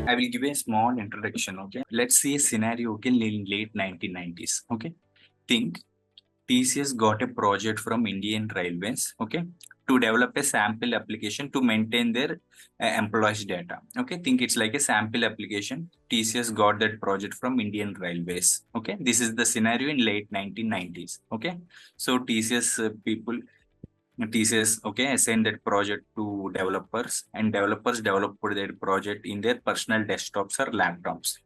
I will give a small introduction. Okay, let's see a scenario. Okay, in late 1990s. Okay, think TCS got a project from Indian Railways. Okay, to develop a sample application to maintain their employees' data. Okay, think it's like a sample application. TCS got that project from Indian Railways. Okay, this is the scenario in late 1990s. Okay, so TCS people TCS, okay, assigned that project to developers, and developers developed that project in their personal desktops or laptops.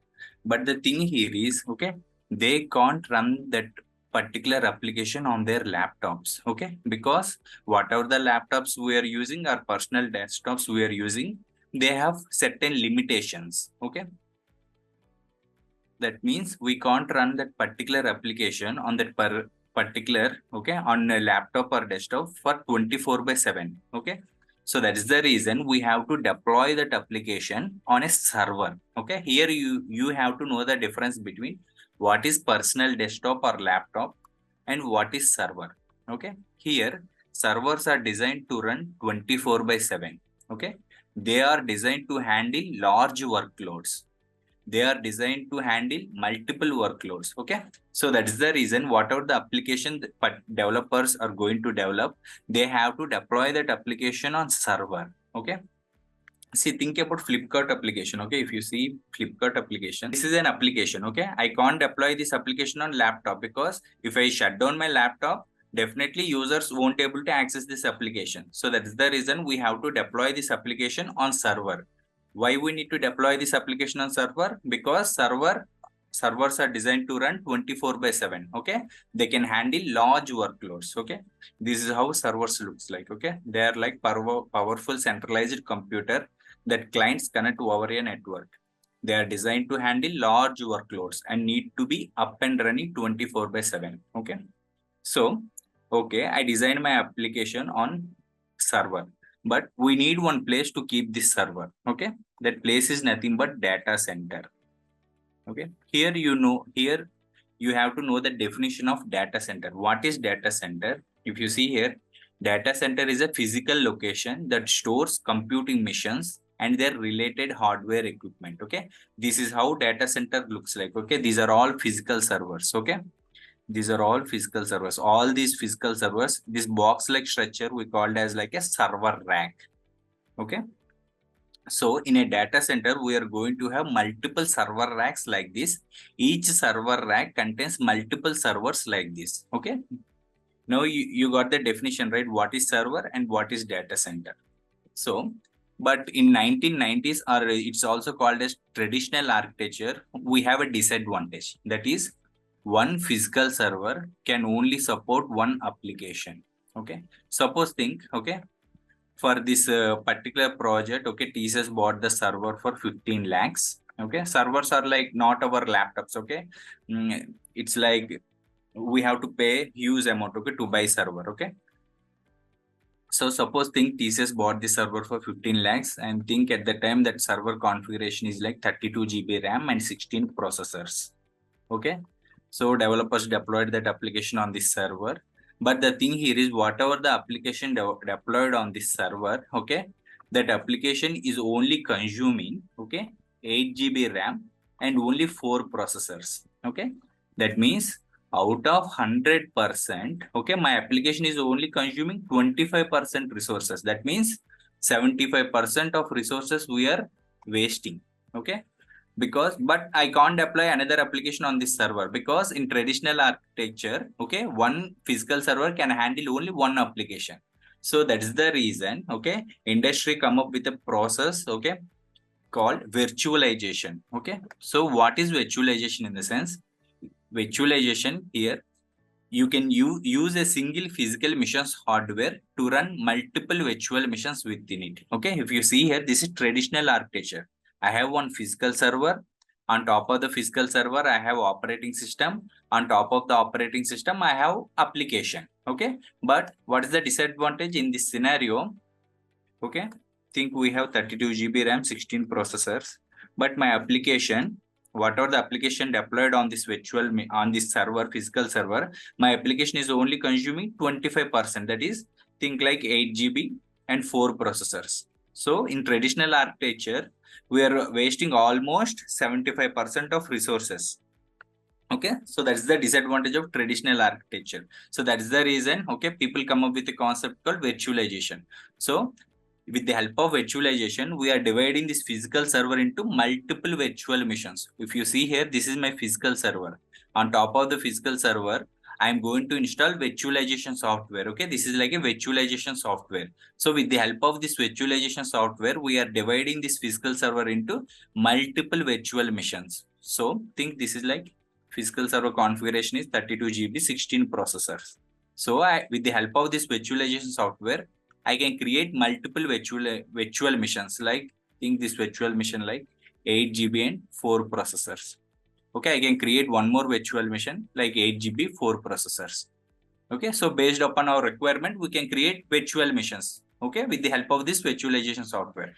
But the thing here is, okay, they can't run that particular application on their laptops, okay, because whatever the laptops we are using or personal desktops we are using, they have certain limitations, okay. That means we can't run that particular application on that particular, okay, on a laptop or desktop for 24/7, okay. So that is the reason we have to deploy that application on a server, okay. Here you have to know the difference between what is personal desktop or laptop and what is server, okay. Here servers are designed to run 24/7, okay. They are designed to handle large workloads. They are designed to handle multiple workloads, okay. So that is the reason whatever the application but developers are going to develop, they have to deploy that application on server, okay. See, think about Flipkart application, okay. If you see Flipkart application, this is an application, okay. I can't deploy this application on laptop because if I shut down my laptop, definitely users won't able to access this application. So that is the reason we have to deploy this application on server. Why we need to deploy this application on server? Because servers are designed to run 24/7, okay. They can handle large workloads, okay. This is how servers looks like, okay. They are like powerful centralized computer that clients connect over a network. They are designed to handle large workloads and need to be up and running 24/7, okay. So, okay, I designed my application on server, but we need one place to keep this server, okay. That place is nothing but data center, okay. Here you have to know the definition of data center. What is data center? If you see here, data center is a physical location that stores computing machines and their related hardware equipment, okay. This is how data center looks like, okay. These are all physical servers, okay. These are all physical servers. All these physical servers, this box like structure we called as like a server rack, okay. So in a data center, we are going to have multiple server racks like this. Each server rack contains multiple servers like this, okay. Now you got the definition, right? What is server and what is data center? So, but in 1990s, or it's also called as traditional architecture, we have a disadvantage. That is, one physical server can only support one application, okay. Suppose think, okay, for this particular project, okay, TCS bought the server for 15 lakhs, okay. Servers are like not our laptops, okay. It's like we have to pay huge amount, okay, to buy server, okay. So suppose think TCS bought the server for 15 lakhs, and think at the time that server configuration is like 32 GB RAM and 16 processors, okay. So developers deployed that application on this server. But the thing here is whatever the application deployed on this server, okay, that application is only consuming, okay, 8 GB RAM and only 4 processors, okay. That means out of 100%, okay, my application is only consuming 25% resources. That means 75% of resources we are wasting, okay. Because but I can't deploy another application on this server because in traditional architecture, okay, one physical server can handle only one application. So that is the reason, okay, industry come up with a process, okay, called virtualization, okay. So what is virtualization? In the sense, virtualization here, you can use a single physical machine's hardware to run multiple virtual machines within it, okay. If you see here, this is traditional architecture. I have one physical server. On top of the physical server, I have operating system. On top of the operating system, I have application, okay. But what is the disadvantage in this scenario? Okay, think we have 32 GB RAM, 16 processors, but my application, whatever the application deployed on this on this server, physical server, my application is only consuming 25%. That is, think like 8 GB and 4 processors. So in traditional architecture, we are wasting almost 75% of resources. Okay, so that's the disadvantage of traditional architecture. So that's the reason, okay, people come up with a concept called virtualization. So with the help of virtualization, we are dividing this physical server into multiple virtual machines. If you see here, this is my physical server. On top of the physical server, I'm going to install virtualization software. Okay, this is like a virtualization software. So with the help of this virtualization software, we are dividing this physical server into multiple virtual machines. So think this is like physical server configuration is 32 GB, 16 processors. So with the help of this virtualization software, I can create multiple virtual machines. Like think this virtual machine like 8 GB and 4 processors. Okay, I can create one more virtual machine like 8 GB, 4 processors. Okay, so based upon our requirement, we can create virtual machines. Okay, with the help of this virtualization software.